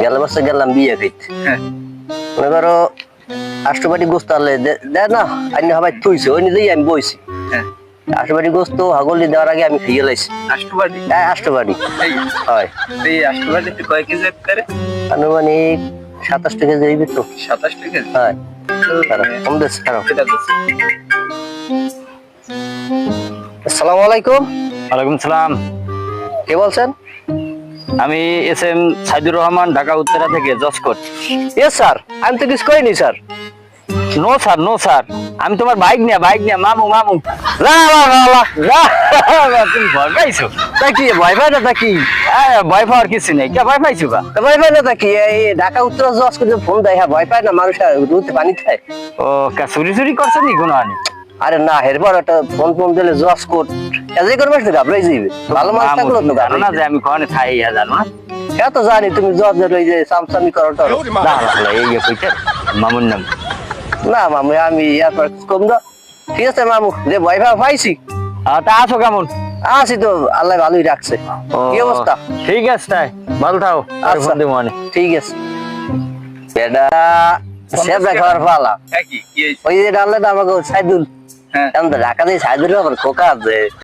গেল বছর গেলাম বিয়ে খাইতে। মনে করো আষ্টবাটি গোস্ত আনলে দেয় না, আইনি হবাই থুইছে ওই নিজেই আমি বইছি। আষ্টবাটি গোস্ত হাগলি দেওয়ার আগে আমি খেয়ে লাইছি। হ্যাঁ আষ্টবাটি হয়। আনুমানিক 27 টাকা যাইবে তো। 27 টাকা? হয় কম দেশ খারাপ। আসসালামু আলাইকুম। ওয়ালাইকুম সালাম। কে বলছেন? আমি এস.এম. সাইদুর রহমান, ঢাকা উত্তরা থেকে জসকোট। ইয়েস স্যার, আমি তো কিছু করিনি sir. No sir, no sir, আমি তোমার বাইক নিয়ে মামু মামু। তুমি ভয় পাইছো? তা কি ভয় পাই না? তা কি ভয় পাওয়ার কিছু নেই। কে ভয় পাইছো বা? ভয় পাই না? তা কি এই ঢাকা উত্তর জজ করে ফোন দেয়, হ্যাঁ ভয় পায় না মানুষ? রুতে পানি খায়? ও চুরি চুরি করছো নি কোনো আনি? আরে না, হেরবার একটা ফোন দিলে জজ কোট এজে করবে তো ঘাবড়াই যাইবে। ভালো মানুষ থাকলো তো জানো না যে আমি কখনো খাই, জানো না? হ্যাঁ তো জানি, তুমি জজের ওই যে সামসামি করো তো। না না, এই কইতে মামুর নাম। না মামু, আমি এরপর কম দাও। ঠিক আছে মামু, যে ভয় পাইছি। তা আছো কেমন? আছি তো, আল্লাহ ভালোই রাখছে। কি অবস্থা? ঠিক আছে, তাই ভালো থাও। আচ্ছা মনে ঠিক আছে। বেটা সেবা খাওয়ার পালা। ওই যে ডাললে আমাকে সাইদুল, ঢাকা দিয়ে সাইদুল আবার খোকা আছে।